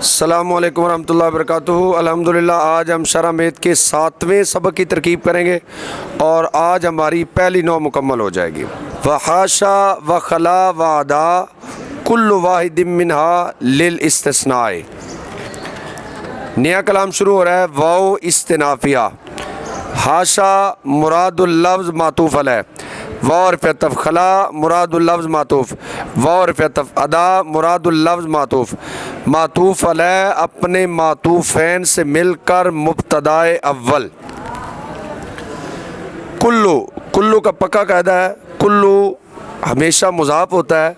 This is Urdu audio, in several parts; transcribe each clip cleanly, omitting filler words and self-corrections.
السلام علیکم ورحمۃ اللہ وبرکاتہ۔ الحمدللہ آج ہم شرح میت کے 7ویں سبق کی ترکیب کریں گے اور آج ہماری پہلی نوع مکمل ہو جائے گی۔ وحاشا وخلا وعدا کل واحد منہا للاستثناء۔ نیا کلام شروع ہو رہا ہے واو استنافیہ۔ حاشا مراد اللفظ معطوف علیہ، واو حرف عطف، خلا مراد اللفظ معطوف، واو حرف عطف، ادا مراد اللفظ معطوف، معطوف علیہ اپنے معطوفین سے مل کر مبتدائے اول۔ کلو کا پکا قاعدہ ہے، کلو ہمیشہ مضاف ہوتا ہے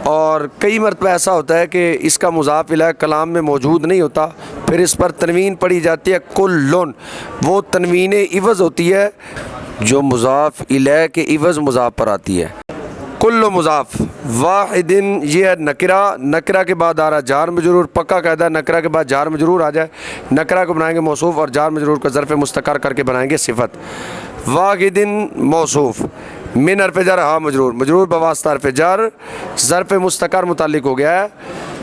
اور کئی مرتبہ ایسا ہوتا ہے کہ اس کا مضاف الیہ کلام میں موجود نہیں ہوتا، پھر اس پر تنوین پڑھی جاتی ہے کلن، وہ تنوین عوض ہوتی ہے جو مضاف الیہ کے عوض مضاف پر آتی ہے۔ کل مضاف واحد یہ ہے نکرہ کے بعد آ رہا جار مجرور، پکا قاعدہ نکرہ کے بعد جار مجرور آ جائے، نکرہ کو بنائیں گے موصوف اور جار مجرور کو ظرف مستقر کر کے بنائیں گے صفت۔ واحد موصوف، من حرف جر ہاں مجرور بواسطہ حرف جر، ظرف مستقر متعلق ہو گیا ہے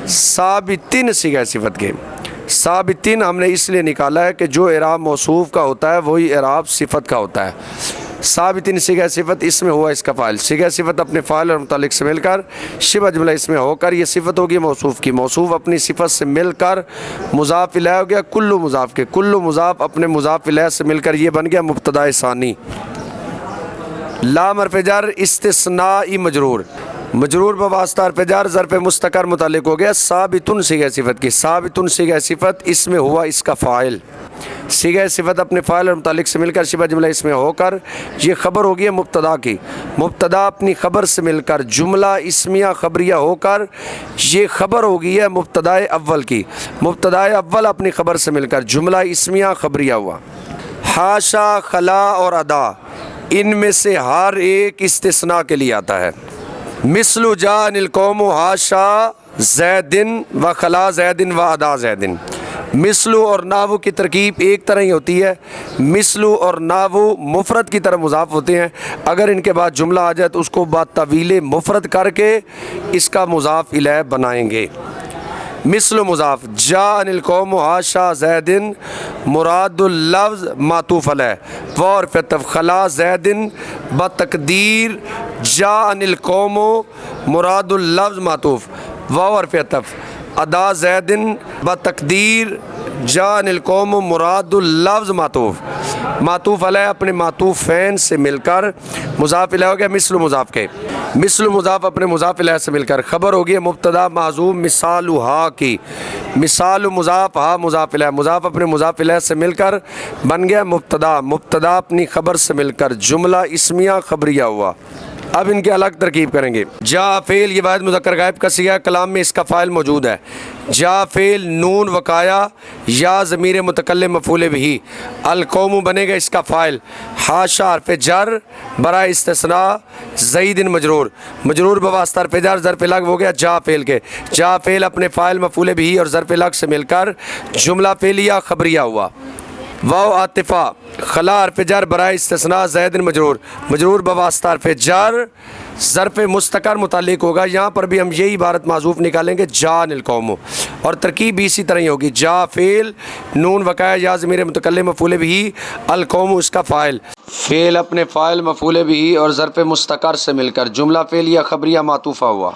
ثابتن صیغہ صفت کے۔ ثابتن ہم نے اس لیے نکالا ہے کہ جو اعراب موصوف کا ہوتا ہے وہی اعراب صفت کا ہوتا ہے۔ ثابتن صیغہ صفت اس میں ہوا اس کا فاعل، صیغہ صفت اپنے فاعل اور متعلق سے مل کر شبہ جملہ اس میں ہو کر یہ صفت ہوگی موصوف کی، موصوف اپنی صفت سے مل کر مضاف الیہ ہو گیا کلو مضاف کے، کلو مضاف اپنے مضاف الیہ سے مل کر یہ بن گیا مبتدائے ثانی۔ لام حرف جر استثنائی مجرور بواسطہ حرف جر ظرف مستقر متعلق ہو گیا ثابتن صیغہ صفت کی، ثابتن صیغہ صفت اس میں ہوا اس کا فاعل، صیغہ صفت اپنے فاعل اور متعلق سے مل کر شبہ جملہ اس میں ہو کر یہ خبر ہو گئی مبتدا کی، مبتدا اپنی خبر سے مل کر جملہ اسمیہ خبریہ ہو کر یہ خبر ہو گئی ہے مبتدائے اول کی، مبتدائے اول اپنی خبر سے مل کر جملہ اسمیہ خبریہ ہوا۔ حاشا خلا اور ادا ان میں سے ہر ایک استثناء کے لیے آتا ہے۔ مثل جاء القوم حاشا زیدن و خلا زیدن و ادا زیدن۔ مثلو اور ناو کی ترکیب ایک طرح ہی ہوتی ہے، مثلو اور ناو مفرد کی طرح مضاف ہوتے ہیں، اگر ان کے بعد جملہ آ جائے تو اس کو بعد طویل مفرد کر کے اس کا مضاف الیہ بنائیں گے۔ مثل مضاف جاء القوم حاشا زیدن مراد اللفظ معطوف علیہ، واو حرف عطف، خلا زیدن بتقدیر جاء القوم مراد اللفظ معطوف، واو حرف عطف، ادا زیدن بتقدیر جاء القوم مراد اللفظ معطوف علیہ اپنے معطوفین سے مل کر مضاف الیہ ہو گیا مثل مضاف کے، مثل مضاف اپنے مضاف الیہ سے مل کر خبر ہو گئی مبتدا معذوف مثال ہا کی، مثال مضاف ہا مضاف الیہ، مضاف اپنے مضاف الیہ سے مل کر بن گیا مبتدا اپنی خبر سے مل کر جملہ اسمیہ خبریہ ہوا۔ اب ان کے الگ ترکیب کریں گے۔ جا فعل یہ واحد مذکر غائب کا صیغہ ہے، کلام میں اس کا فاعل موجود ہے۔ جا فعل نون وقایا یا ضمیر متکلم مفعول بہ، القوم بنے گا اس کا فاعل، حاشا حرف جر برائے استثناء زید مجرور بواسطہ حرف جر ظرف لغو ہو گیا جا فعل کے، جا فعل اپنے فاعل مفعول بہ اور ظرف لغو سے مل کر جملہ فعلیہ خبریہ ہوا۔ واو عاطفہ خلا حرف جر برائے استثناء زید مجرور بواسطہ حرف جر ظرف مستقر متعلق ہوگا، یہاں پر بھی ہم یہی عبارت معذوف نکالیں گے جاء القوم، اور ترکیب بھی اسی طرح ہی ہوگی، جا فعل نون وقایا یا ضمیر متکلم مفعول بہ، القوم اس کا فاعل، فعل اپنے فاعل مفعول بہ اور ظرف مستقر سے مل کر جملہ فعلیہ خبریہ معطوفہ ہوا۔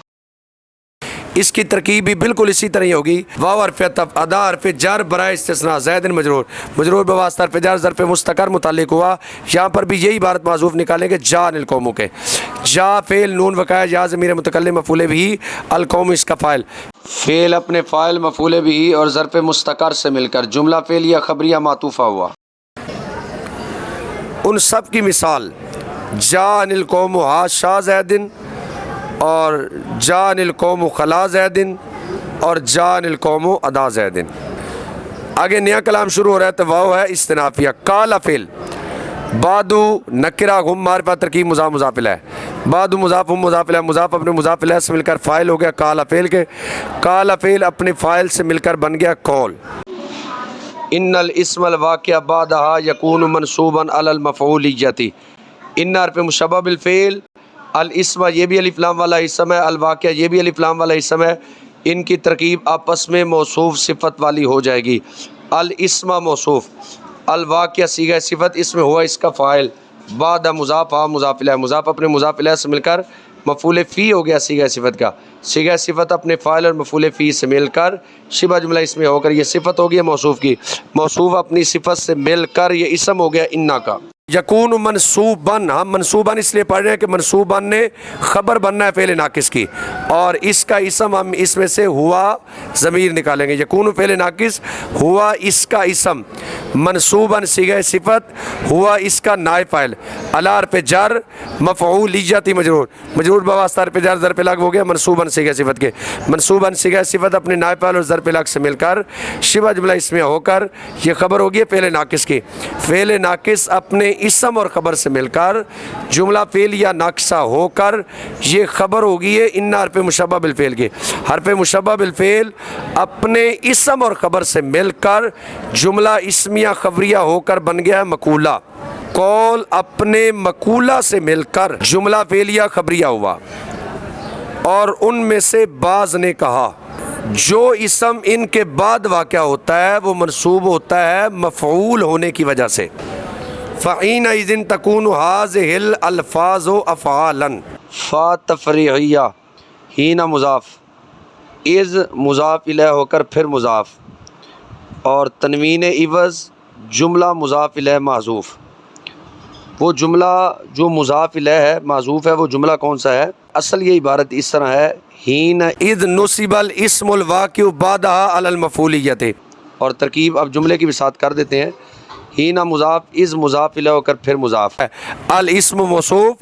اس کی ترکیب بھی بالکل اسی طرح ہی ہوگی، واو حرف عطف، ادا حرف جر برائے استثناء زید مجرور بواسطہ حرف جر ظرف مستقر متعلق ہوا، یہاں پر بھی یہی عبارت معذوف نکالیں گے جاء القوم کے، جا فعل نون وقایا یا ضمیر متکلم مفعول بہ، القوم اس کا فاعل، فعل اپنے فاعل مفعول بہ اور ظرف مستقر سے مل کر جملہ فعلیہ خبریہ معطوفہ ہوا۔ ان سب کی مثال جاء القوم حاشا زیدن اور جاء القوم خلا زیدن اور جاء القوم ادا زیدن۔ آگے نیا کلام شروع ہو رہا ہے تو واو ہے استنافیہ۔ قال فعل بعد نکرہ ہم معرفہ ترکیب مضاف الیہ، بعد مضاف ہم مضاف الیہ، مضاف اپنے مضاف الیہ سے مل کر فاعل ہو گیا قال فعل کے، قال فعل اپنے فاعل سے مل کر بن گیا قول۔ ان الاسم الواقع بعدها یکون منصوبا علی المفعولیۃ، ان حرف مشبہ بالفعل، الاسم یہ بھی الف لام والا اسم ہے، الواقع یہ بھی الف لام والا اسم ہے، ان کی ترکیب آپس میں موصوف صفت والی ہو جائے گی۔ الاسم موصوف، الواقعہ صیغہ صفت، اس میں ہوا اس کا فاعل، بعد مضاف مضاف الیہ، مضاف اپنے مضاف الیہ سے مل کر مفعول فی ہو گیا صیغہ صفت کا، صیغہ صفت اپنے فاعل اور مفعول فی سے مل کر شبہ جملہ اس میں ہو کر یہ صفت ہو گیا موصوف کی، موصوف اپنی صفت سے مل کر یہ اسم ہو گیا انا کا۔ یکون منصوباً، ہم منصوباً اس لیے پڑھ رہے ہیں کہ منصوباً نے خبر بننا ہے فعل ناقص کی، اور اس کا اسم ہم اس میں سے ہوا ضمیر نکالیں گے۔ یکون فعل ناقص، ہوا اس کا اسم، منصوباً صیغہ صفت، ہوا اس کا نائب فاعل، علی حرف جر مفعولیتی مجرور، مجرور بواسطہ حرف جر ظرف لغو ہو گیا منصوباً صیغہ صفت کے، منصوباً صیغہ صفت اپنے نائب فاعل اور ظرف لغو سے مل کر شبہ جملہ اس میں ہو کر یہ خبر ہوگی فعل ناقص کی، فعل ناقص اپنے اسم اور خبر سے مل کر جملہ فعل یا ناقصہ ہو کر یہ خبر ہوگی ہے ان حرف مشبہ بالفعل کی، حرف مشبہ بالفعل اپنے اسم اور خبر سے مل کر جملہ اسمیہ خبریہ ہو کر بن گیا ہے مقولہ، قول اپنے مقولہ سے مل کر جملہ فعلیہ خبریہ ہوا، اور ان میں سے بعض نے کہا جو اسم ان کے بعد واقع ہوتا ہے وہ منصوب ہوتا ہے مفعول ہونے کی وجہ سے۔ فَحِينَئِذٍ تَكُونُ هَٰذِهِ الْأَلْفَاظُ أَفْعَالًا، فا تفریعیہ، ہینا مضاف، از مضاف الیہ ہو کر پھر مضاف، اور تنوین عوض جملہ مضاف الیہ معذوف۔ وہ جملہ جو مضاف الیہ ہے معذوف ہے وہ جملہ کون سا ہے؟ اصل یہ عبارت اس طرح ہے، ہین اذ نصب الاسم الواقع بعدها علی المفعولیت، اور ترکیب اب جملے کی بھی ساتھ کر دیتے ہیں، ہینا مضاف، از مضاف الیہ ہو کر پھر مضاف ہے، الاسم موصوف،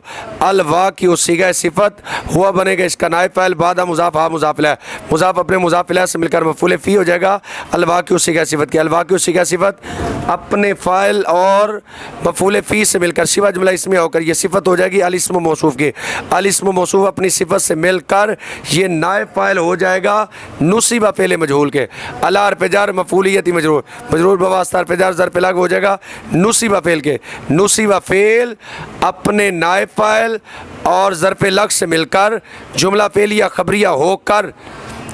الواقع صیغہ صفت، ہوا بنے گا اس کا نائب فاعل، بعد مضاف مضاف الیہ، مضاف اپنے مضاف الیہ سے مل کر مفعول فی ہو جائے گا الواقع صیغہ صفت کی، الواقع صیغہ صفت اپنے فاعل اور مفعول فی سے مل کر شبہ جملہ اسمیہ ہو کر یہ صفت ہو جائے گی الاسم موصوف کی، الاسم موصوف اپنی صفت سے مل کر یہ نائب فاعل ہو جائے گا نصب فعل مجہول کے، علی حرف جر مفعولیتی مجرور، مجرور بواسطہ حرف جر ظرف لغو ہو جائے گا نصب فعل کے، نصب فعل اپنے نائب فاعل اور ظرف لغو سے مل کر جملہ فعلیہ خبریہ ہو کر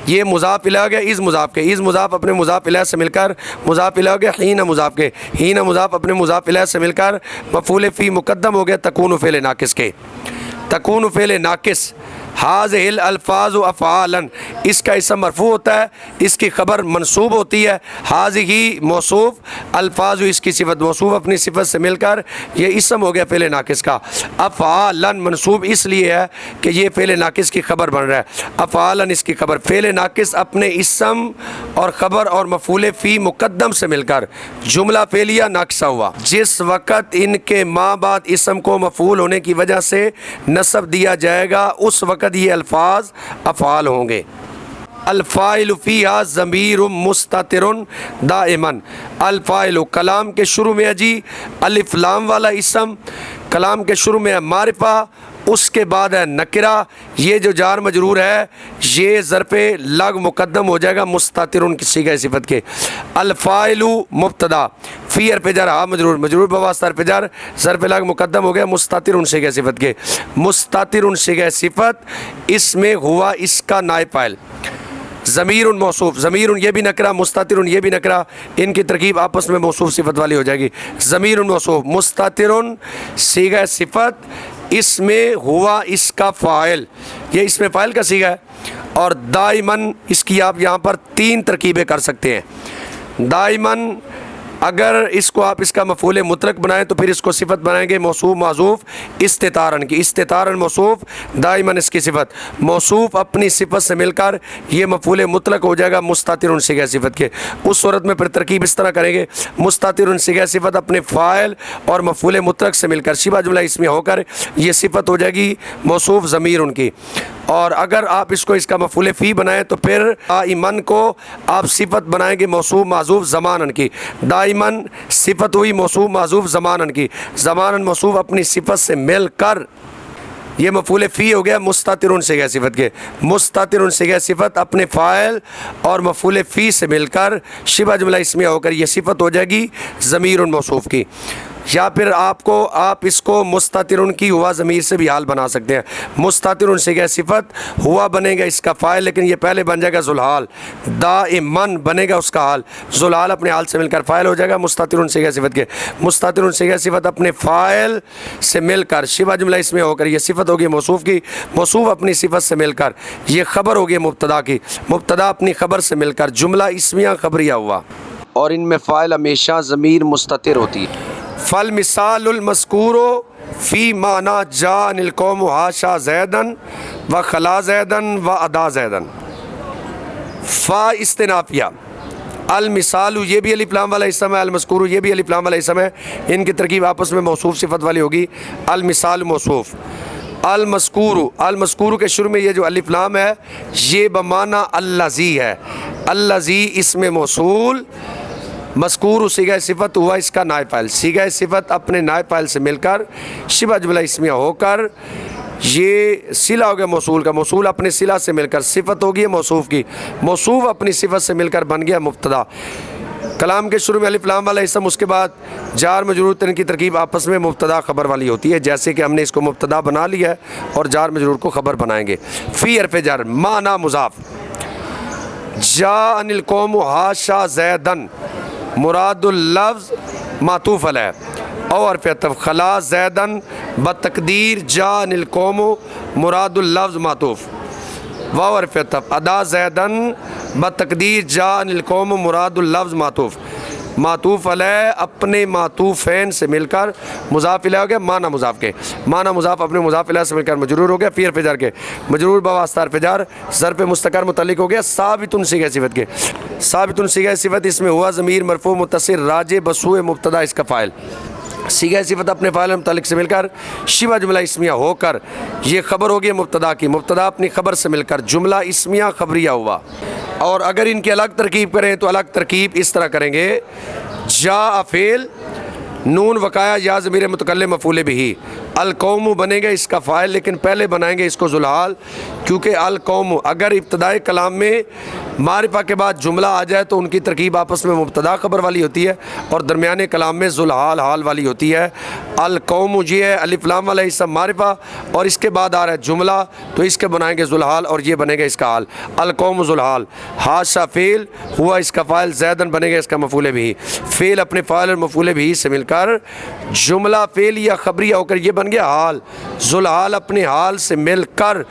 یہ مضاف الیہ گیا از مضاف کے، از مضاف اپنے مضاف الیہ سے مل کر مضاف الیہ گیا ہین مضاف کے، ہین مضاف اپنے مضاف الیہ سے مل کر مفعول فی مقدم ہو گیا تکون فعل ناقص کے، تکون فعل ناقص، هذه الالفاظ افعالا، اس کا اسم مرفوع ہوتا ہے، اس کی خبر منصوب ہوتی ہے، هذه موصوف، الفاظ اس کی صفت موصوف اپنی صفت سے مل کر یہ اسم ہو گیا فعل ناقص کا، افعالا منصوب اس لیے ہے کہ یہ فعل ناقص کی خبر بن رہا ہے، افعالا اس کی خبر، فعل ناقص اپنے اسم اور خبر اور مفعول فی مقدم سے مل کر جملہ فعلیہ ناقصہ ہوا، جس وقت ان کے ماں بعد اسم کو مفعول ہونے کی وجہ سے نصب دیا جائے گا اس وقت یہ الفاظ افعال ہوں گے۔ الفاعل فیہا ضمیر مستتر دائما، الفاعل کلام کے شروع میں ہے جی الف لام والا اسم، کلام کے شروع میں ہے معرفہ، اس کے بعد ہے نکرہ، یہ جو جار مجرور ہے یہ ظرف لغو مقدم ہو جائے گا مستتر کی صیغہ صفت کے، الفاعل مبتدا، فی حرف جر ہا مجرور، مجرور بواسطہ حرف جر ظرف لغو مقدم ہو گیا مستتر صیغہ صفت کے، مستتر صیغہ صفت اس میں ہوا اس کا نائب فاعل، ضمیر موصوف، ضمیر یہ بھی نکرہ، مستتر یہ بھی نکرہ، ان کی ترکیب آپس میں موصوف صفت والی ہو جائے گی، ضمیر موصوف مستتر صیغہ صفت اس میں ہوا اس کا فاعل، یہ اس میں فاعل کا صیغہ ہے، اور دائماً اس کی آپ یہاں پر تین ترکیبیں کر سکتے ہیں، دائماً اگر اس کو آپ اس کا مفعول مطلق بنائیں تو پھر اس کو صفت بنائیں گے موصوف معذوف استتارن کی، استتارن موصوف دائماً اس کی صفت، موصوف اپنی صفت سے مل کر یہ مفعول مطلق ہو جائے گا مستتر صیغہ صفت کے، اس صورت میں پھر ترکیب اس طرح کریں گے مستتر صیغہ صفت اپنے فاعل اور مفعول مطلق سے مل کر شبہ جملہ اسمیہ ہو کر یہ صفت ہو جائے گی موصوف ضمیر ان کی، اور اگر آپ اس کو اس کا مفعول فی بنائیں تو پھر دائماً کو آپ صفت بنائیں گے موصوف معذوف زمانن کی، دائماً صفت ہوئی موصوف معذوف زمانن کی، زمانن موصوف اپنی صفت سے مل کر یہ مفعول فی ہو گیا مستتر صیغہ صفت کے، مستتر صیغہ صفت اپنے فاعل اور مفعول فی سے مل کر شبہ جملہ اسمیہ ہو کر یہ صفت ہو جائے گی ضمیر موصوف کی، یا پھر آپ اس کو مستترن کی ہوا ضمیر سے بھی حال بنا سکتے ہیں. مستترن صیغہ صفت، ہوا بنے گا اس کا فاعل، لیکن یہ پہلے بن جائے گا ذوالحال. دائمن بنے گا اس کا حال، ذوالحال اپنے حال سے مل کر فاعل ہو جائے گا مستترن صیغہ صفت کے. مستترن صیغہ صفت اپنے فاعل سے مل کر شبہ جملہ اسمیہ ہو کر یہ صفت ہوگی موصوف کی، موصوف اپنی صفت سے مل کر یہ خبر ہوگی مبتدا کی، مبتدا اپنی خبر سے مل کر جملہ اسمیہ خبریہ ہوا. اور ان میں فاعل ہمیشہ ضمیر مستتر ہوتی ہے. فالمثال المذکور فی معنی جاء القوم حاشا زیدن و خلا زیدن و ادا زیدن. فا استنافیہ، المثال یہ بھی الف لام والا اسم ہے، المذکور یہ بھی الف لام والا اسم ہے، ان کی ترکیب آپس میں موصوف صفت والی ہوگی. المثال موصوف، المذکور کے شروع میں یہ جو الف لام ہے یہ بمعنی الذی ہے. الذی اسم موصول، مذکور صیغہ صفت ہوا اس کا نائب فاعل. صیغہ صفت اپنے نائب فاعل سے مل کر شبہ جملہ اسمیہ ہو کر یہ صلہ ہو گیا موصول کا، موصول اپنے صلہ سے مل کر صفت ہوگی موصوف کی، موصوف اپنی صفت سے مل کر بن گیا مبتدا. کلام کے شروع میں الف لام والا اسم، اس کے بعد جار مجرور تن کی ترکیب آپس میں مبتدا خبر والی ہوتی ہے، جیسے کہ ہم نے اس کو مبتدا بنا لیا ہے اور جار مجرور کو خبر بنائیں گے. فی حرف جر معنی مضاف، جاء القوم حاشا زیدن مراد اللفظ معطوف علیہ، اور حرف عطف خلا زیدن بتقدیر جاء القوم مراد اللفظ معطوف، واو حرف عطف ادا زیدن بتقدیر جاء القوم مراد اللفظ معطوف. معطوف علیہ اپنے معطوفین سے مل کر مضاف الیہ ہو گیا معنی مضاف کے، معنی مضاف اپنے مضاف الیہ سے مل کر مجرور ہو گیا. فی حرف جر کے مجرور بواسطہ حرف جر ظرف مستقر متعلق ہو گیا ثابت صیغہ صفت کے. ثابت صیغہ صفت اس میں ہوا ضمیر مرفوع متصل راجع بسوء مبتدا اس کا فاعل. صیغہ صفت اپنے فاعل متعلق سے مل کر شبہ جملہ اسمیہ ہو کر یہ خبر ہوگی مبتدا کی، مبتدا اپنی خبر سے مل کر جملہ اسمیہ خبریہ ہوا. اور اگر ان کی الگ ترکیب کریں تو الگ ترکیب اس طرح کریں گے، جاء فعل نون وقایا یا ضمیر متکلم مفعول بہ، القوم بنے گا اس کا فاعل، لیکن پہلے بنائیں گے اس کو ذوالحال، کیونکہ القوم اگر ابتدائی کلام میں معرفہ کے بعد جملہ آ جائے تو ان کی ترکیب آپس میں مبتدا خبر والی ہوتی ہے اور درمیانے کلام میں ذوالحال حال والی ہوتی ہے. القوم یہ ہے الف لام والا اسم معرفہ اور اس کے بعد آ رہا ہے جملہ، تو اس کے بنائیں گے ذوالحال اور یہ بنے گا اس کا حال، القوم ذوالحال. حاشا فعل ہوا اس کا فاعل، زیدن بنے گا اس کا مفعول بھی، فعل اپنے فاعل اور مفعول بھی سے مل کر جملہ فعل یا خبریہ ہو کر یہ بن گیا حال. ذوالحال اپنے حال سے مل کر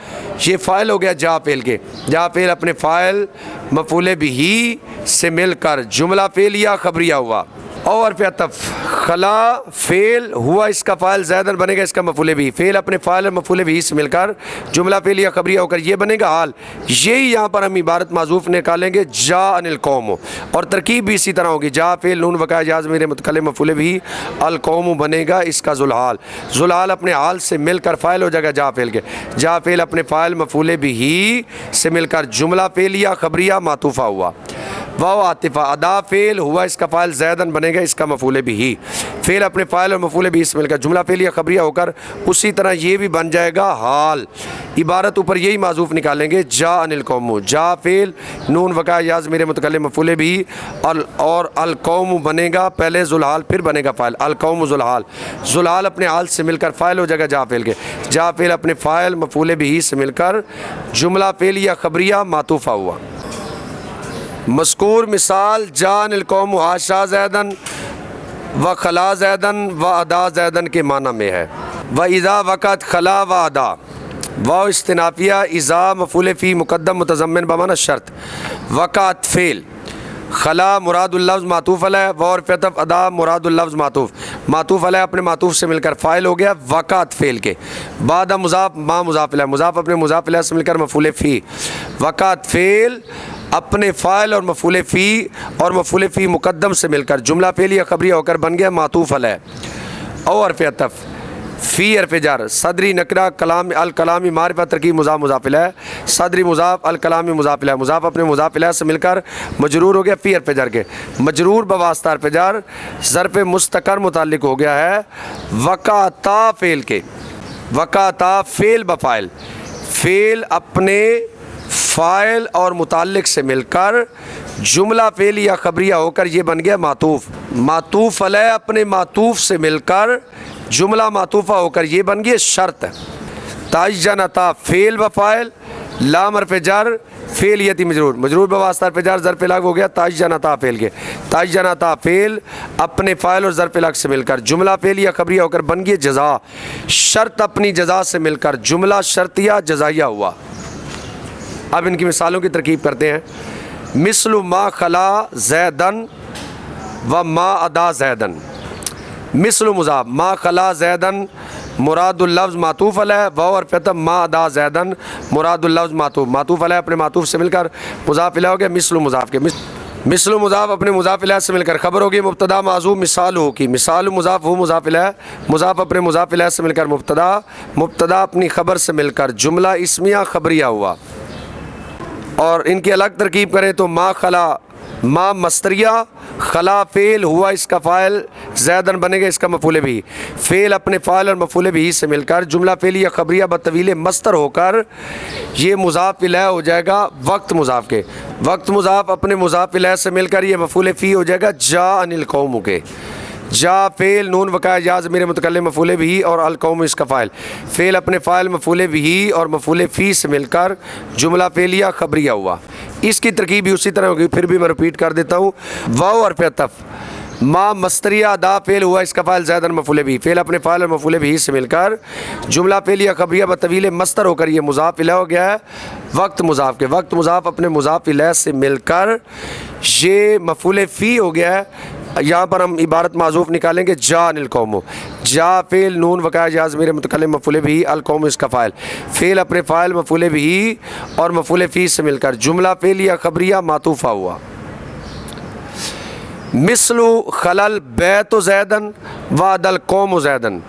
یہ فاعل ہو گیا جا فعل کے، جا فعل اپنے فاعل مفعول بھی سے مل کر جملہ فعل یا خبریہ ہوا. اور پہ عطف خلا فعل ہوا اس کا فاعل، زیدن بنے گا اس کا مفعول بھی، فعل اپنے فاعل اور مفعول بھی سے مل کر جملہ فعل یا خبریہ ہو کر یہ بنے گا حال. یہی یہاں پر ہم عبارت معذوف نکالیں گے جاء القوم، اور ترکیب بھی اسی طرح ہوگی، جاء فعل نون وقایا یا ضمیر متکلم مفعول بھی، القوم بنے گا اس کا ذوالحال. ذوالحال اپنے حال سے مل کر فاعل ہو جائے گا جاء فعل کے، جاء فعل اپنے فاعل مفعول بھی سے مل کر جملہ فعل یا خبریہ معطوفہ ہوا. واو عاطفہ ادا فعل ہوا اس کا فاعل، زیدن بنے گا اس کا مفعول بھی، فعل اپنے فاعل اور مفعول بھی سے مل کر جملہ فعل یا خبریہ ہو کر اسی طرح یہ بھی بن جائے گا حال. عبارت اوپر یہی معذوف نکالیں گے جاء القوم، جاء فعل نون وقایا یا ضمیر متکلم مفعول بھی اور القوم بنے گا پہلے ذوالحال پھر بنے گا فاعل، القوم ذوالحال. ذوالحال اپنے حال سے مل کر فاعل ہو جائے گا جاء فعل کے، جاء فعل اپنے فاعل مفعول بھی سے مل کر جملہ فعل یا خبریہ معطوفہ ہوا. مذکور مثال جاء القوم حاشا زیدن و خلا زیدن و ادا زیدن کے معنی میں ہے. و اذا وقت خلا و ادا، واو استنافیہ اذا مفعول فی مقدم متضمن بمعنی شرط، وقت فعل، خلا مراد اللفظ معطوف علیہ، واو حرف عطف ادا مراد اللفظ معطوف، معطوف علیہ اپنے معطوف سے مل کر فاعل ہو گیا وقت فعل کے، بعد مضاف ما مضاف الیہ، مضاف اپنے مضاف الیہ سے مل کر مفعول فی، وقت فعل اپنے فاعل اور مفعول فی مقدم سے مل کر جملہ فعل یا خبریہ ہو کر بن گیا معطوف علیہ. اور حرف عطف فی حرف جر صدری نکرہ کلام الکلامی معرفہ ترکیب مضاف مضاف الیہ، صدری مضاف الکلامی مضاف الیہ، مضاف اپنے مضاف الیہ سے مل کر مجرور ہو گیا فی حرف جر کے، مجرور بواسطہ حرف جر ظرف مستقر متعلق ہو گیا ہے وقعتا فعل کے، وقعتا فعل بفاعل، فعل اپنے فاعل اور متعلق سے مل کر جملہ فعل یا خبریہ ہو کر یہ بن گیا معطوف. معطوف علیہ اپنے معطوف سے مل کر جملہ معطوفہ ہو کر یہ بن گیا شرط. تعینتا فعل و فاعل، لام حرف جر، فعلیتی مجرور، مجرور بواسطہ حرف جر ظرف لغو ہو گیا تعینتا فعل کے. تعینتا فعل اپنے فاعل اور ظرف لغو سے مل کر جملہ فعل یا خبریہ ہو کر بن گیا جزا. شرط اپنی جزا سے مل کر جملہ شرطیہ جزائیہ ہوا. اب ان کی مثالوں کی ترکیب کرتے ہیں. مثل ما خلا زیدن و ما ادا زیدن. مثل مضاف، ما خلا زیدن مراد اللفظ معطوف علیہ، واو حرف عطف، ما ادا زیدن مراد اللفظ معطوف. معطوف علیہ اپنے معطوف سے مل کر مضاف الیہ ہو گیا مثل مضاف کے. مثل مضاف اپنے مضاف الیہ سے مل کر خبر ہوگی مبتدا معذوف مثال ہو کی. مثال مضاف ہو مضاف الیہ، مضاف اپنے مضاف الیہ سے مل کر مبتدا، مبتدا اپنی خبر سے مل کر جملہ اسمیہ خبریہ ہوا. اور ان کی الگ ترکیب کریں تو ما خلا، ما مصدریہ، خلا فعل، ہوا اس کا فاعل، زیدن بنے گا اس کا مفعول بھی. فعل اپنے فاعل اور مفعول بھی سے مل کر جملہ فعلیہ خبریہ بطویل مصدر ہو کر یہ مضاف الیہ ہو جائے گا وقت مضاف کے. وقت مضاف اپنے مضاف الیہ سے مل کر یہ مفعول فی ہو جائے گا جا عن القوم کے. جا فعل نون وقع یا ضمیر متکلم مفعول بھی اور القوم اس کا فاعل. فعل اپنے فاعل مفعول بھی اور مفعول فی سے مل کر جملہ فعلیہ خبریہ ہوا. اس کی ترکیب بھی اسی طرح ہوگی، پھر بھی میں رپیٹ کر دیتا ہوں. واو حرف عطف، ما مصدریہ ادا فعل ہوا اس کا فاعل زیدن مفعول بھی. فعل اپنے فاعل اور مفعول بھی سے مل کر جملہ فعلیہ خبریہ بطویل مصدر ہو کر یہ مضاف الیہ ہو گیا ہے وقت مضاف کے. وقت مضاف اپنے مضاف الیہ سے مل کر یہ مفعول فی ہو گیا ہے. یہاں پر ہم عبارت معذوف نکالیں گے جا عن القوم. جا فعل نون وقع یا ضمیر متکلم مفعول بھی، القوم اس کا فاعل. فعل اپنے فاعل مفعول بھی اور مفعول فی سے مل کر جملہ فعلیہ خبریہ معطوفہ ہوا. مثل خلل بیت زیدن وعد القوم زیدن.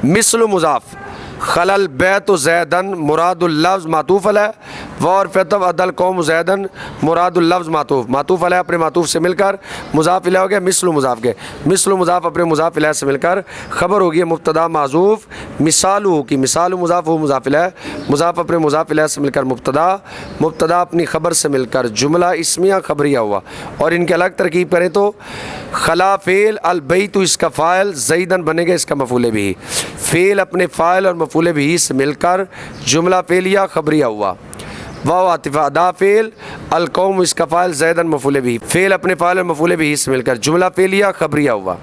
مثل مضاف، خلل بیت زیدن مراد اللفظ معطوف علیہ، وحرف عطف عد القوم زیدن مراد اللفظ معطوف. معطوف علیہ اپنے معطوف سے مل کر مضاف الیہ ہو گیا مثل مضاف کے. مثل مضاف اپنے مضاف الیہ سے مل کر خبر ہو گیا مبتدا معذوف مثال ہو کی. مثال مضاف ہو مضاف الیہ، مضاف اپنے مضاف الیہ سے مل کر مبتدا، مبتدا اپنی خبر سے مل کر جملہ اسمیہ خبریہ ہوا. اور ان کے الگ ترکیب کریں تو خلا فعل، البیت اس کا فاعل، زیدن بنے گا اس کا مفعول بھی. فعل اپنے فاعل اور مفعول بھی سے مل کر جملہ فعلیہ خبریہ ہوا. واو عاطفہ ادا فعل، القوم اس کا فاعل، زیدن مفعول بھی. فعل اپنے فاعل اور مفعول بھی سے مل کر جملہ فعلیہ خبریہ ہوا.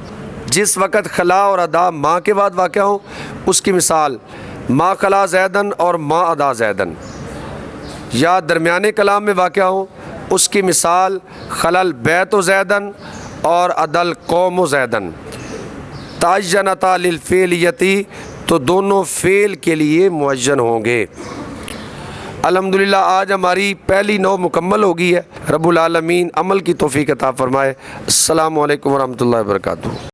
جس وقت خلا اور ادا ما کے بعد واقع ہوں اس کی مثال ما خلا زیدن اور ما ادا زیدن. یا درمیانے کلام میں واقع ہوں اس کی مثال خلل بیت و زیدن اور عدل قوم و زیدن. تعینتا للفعلیتی تو دونوں فعل کے لیے معین ہوں گے. الحمدللہ آج ہماری پہلی نو مکمل ہو گئی ہے. رب العالمین عمل کی توفیق عطا فرمائے. السلام علیکم ورحمۃ اللہ وبرکاتہ.